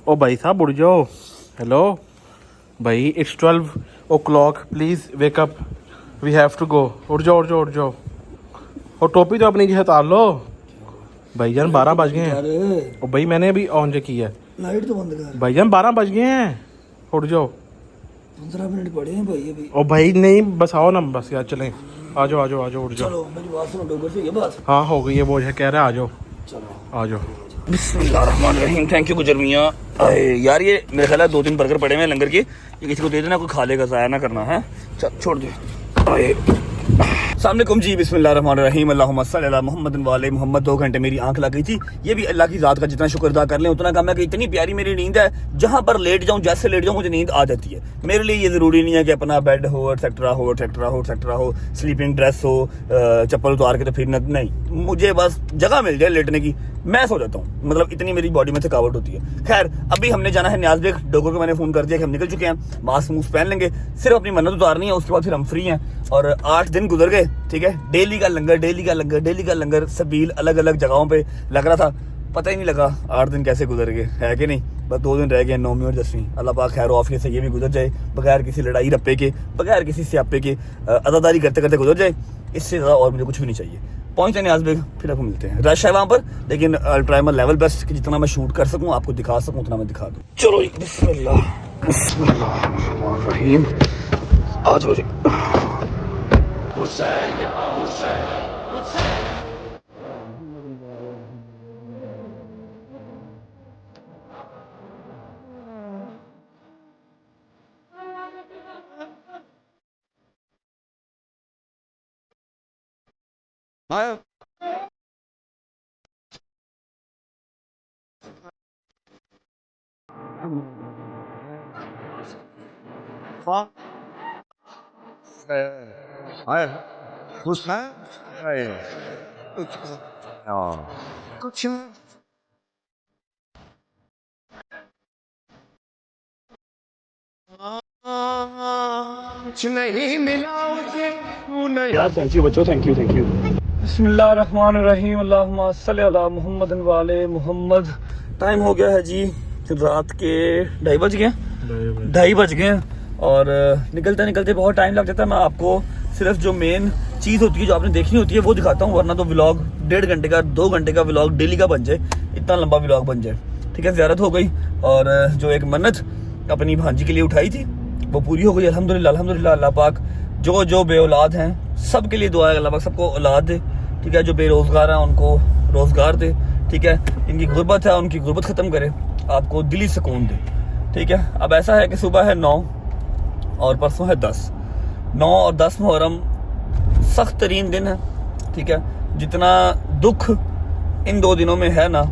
ओ भाई साहब उठ जाओ, हेलो भाई, it's 12 o'clock, please wake up, we have to go. उठ जाओ उठ जाओ उठ जाओ, और टोपी तो अपनी जो उतार लो भाईजान, 12 बज गए हैं। और भाई मैंने अभी ऑन जो की है, लाइट तो बंद कर भाईजान 12 बज गए हैं, उठ जाओ। 15 मिनट पड़े हैं भाई अभी। ओ भाई नहीं, बस आओ ना, बस यार चलें, आ जाओ आ जाओ आ जाओ, उठ जाओ। चलो मेरी बात सुनो, डोगर से ये बात। हाँ हो गई है, वो है कह रहा है आ जाओ, चलो आ जाओ। बिस्मिल्लाहिर्रहमानिर्रहीम। थैंक यू गुजर मियाँ। यार ये मेरे ख्याल है 2-3 बर्गर पड़े हुए हैं लंगर के, ये किसी को दे देना, कोई खा लेगा, ज़ाया ना करना है। चल छोड़ दे। अस्सलामुअलैकुम जी, बिस्मिल्लाहिर्रहमानिर्रहीम, अल्लाहुम्मा सल्ली अला मुहम्मदिन व आले मुहम्मद। 2 घंटे मेरी आंख लग गई थी, ये भी अल्लाह की ज़ात का जितना शुक्र अदा कर लें उतना कम है कि इतनी प्यारी मेरी नींद है, जहाँ पर लेट जाऊँ, जैसे लेट जाऊँ मुझे नींद आ जाती है। मेरे लिए ये ज़रूरी नहीं है कि अपना बेड हो, एक्सेट्रा हो, एक्सेट्रा हो, एक्सेट्रा हो, स्लीपिंग ड्रेस हो, चप्पल उतार के तो फिर नहीं, मुझे बस जगह मिल जाए लेटने की, मैं सो जाता हूँ। मतलब इतनी मेरी बॉडी में थकावट होती है। खैर अभी हमने जाना है न्याज बेग, डोगर को मैंने फ़ोन कर दिया कि हम निकल चुके हैं, मास्क मूस्क पहन लेंगे, सिर्फ अपनी मन्नत उतारनी है, उसके बाद फिर हम फ्री हैं। और 8 दिन गुजर गए, ठीक है? डेली का लंगर, डेली का लंगर, डेली का लंगर, सबील अलग अलग जगहों पे लग रहा था, पता ही नहीं लगा 8 दिन कैसे गुजर गए, है कि नहीं? बस 2 दिन रह गए, 9वीं और 10वीं। अल्लाह पाक खैर आफियत से ये भी गुजर जाए, बगैर किसी लड़ाई रप्पे के, बगैर किसी स्यापे के, अदादारी करते करते गुजर जाए। इससे ज़्यादा और मुझे कुछ भी नहीं चाहिए। पहुँचते न्याज बेग, फिर आपको मिलते हैं। रश है वहाँ पर, लेकिन अल्ट्राइमल लेवल बेस्ट कि जितना मैं शूट कर सकूँ, आपको दिखा सकूँ, उतना मैं दिखा दूँ। चलो बिस्मिल्लाह, बिस्मिल्लाहिर्रहमानिर्रहीम, आ जाओ जी। कुछ नहीं मिला उसे तू नहीं यार थैंक यू बच्चों, थैंक यू बिस्मिल्लाहिर्रहमानिर्रहीम, अल्लाहुम्मा सल्ली अला मुहम्मद वाले मोहम्मद। टाइम हो गया है जी रात के 2:30 बज गए और निकलते निकलते बहुत टाइम लग जाता है। मैं आपको सिर्फ जो मेन चीज़ होती है जो आपने देखनी होती है वो दिखाता हूँ, वरना तो व्लॉग 1.5 घंटे का 2 घंटे का व्लॉग डेली का बन जाए, इतना लंबा व्लॉग बन जाए। ठीक है, ज़ियारत हो गई और जो एक मन्नत अपनी भांजी के लिए उठाई थी वो पूरी हो गई अल्हम्दुलिल्लाह। अल्हम्दुलिल्लाह अल्लाह पाक जो बे औलाद हैं सब के लिए दुआ है, अल्लाह पाक सबको औलाद दे। ठीक है, जो बेरोज़गार हैं उनको रोज़गार दे। ठीक है, इनकी गुर्बत है उनकी गुर्बत ख़त्म करे, आपको दिली सुकून दे। ठीक है, अब ऐसा है कि सुबह है 9 और परसों है 10। 9 और 10 मुहर्रम सख्त तरीन दिन है। ठीक है, जितना दुख इन 2 दिनों में है ना,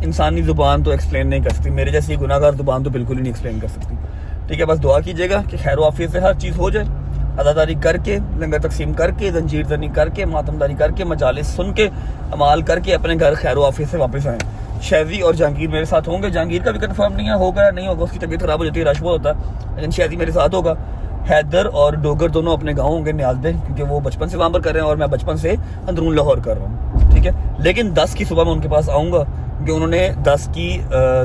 इंसानी ज़ुबान तो एक्सप्लेन नहीं कर सकती, मेरे जैसी गुनाहगार ज़ुबान तो बिल्कुल ही नहीं एक्सप्लेन कर सकती। ठीक है, बस दुआ कीजिएगा कि खैर आफियत से हर चीज़ हो जाए, अदादारी करके, लंगर तकसीम करके, जंजीर जनी करके, मातमदारी करके, मजालिस सुन के, अमाल करके अपने घर खैर आफियत से वापस आएँ। शैजी और जहांगीर मेरे साथ होंगे, जहांगीर का भी कंफर्म नहीं है होगा या नहीं होगा, उसकी तबीयत खराब हो जाती है, रश बहुत होता है, लेकिन शैजी मेरे साथ होगा। हैदर और डोगर दोनों अपने गाँव होंगे न्याज़, क्योंकि वो बचपन से वहाँ पर कर रहे हैं और मैं बचपन से अंदरून लाहौर कर रहा हूँ। ठीक है, लेकिन 10 की सुबह मैं उनके पास आऊँगा क्योंकि उन्होंने 10 की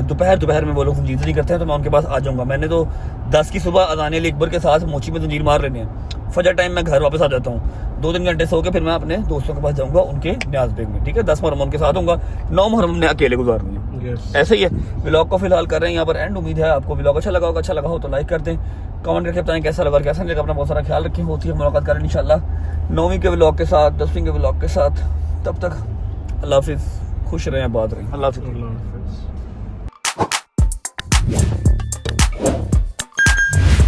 दोपहर में वो लोग जंजीर नहीं करते हैं, तो मैं उनके पास आ जाऊँगा। मैंने तो 10 की सुबह अज़ान अकबर के साथ मोची में जंजीर मार लेने हैं, फजर टाइम मैं घर वापस आ जाता हूँ, 2-3 घंटे सो के फिर मैं अपने दोस्तों के पास जाऊँगा उनके न्याज़ बेग में। ठीक है, 10 मुहर्रम उनके साथ होऊंगा, 9 मुहर्रम ने अकेले गुजारनी है। ऐसे ही है, व्लॉग को फिलहाल कर रहे हैं यहाँ पर एंड। उम्मीद है आपको व्लॉग अच्छा लगा होगा, अच्छा लगा हो तो लाइक कर दें, कमेंट करके बताएं कैसा लगा, कैसा नहीं लगा। अपना बहुत सारा ख्याल रखें, होती है मुलाकात करें इंशाल्लाह 9वीं के व्लॉग के साथ, 10वीं के व्लॉग के साथ। तब तक अल्लाह हाफिज़, खुश रहें, आबाद रहें, अल्लाह हाफिज़।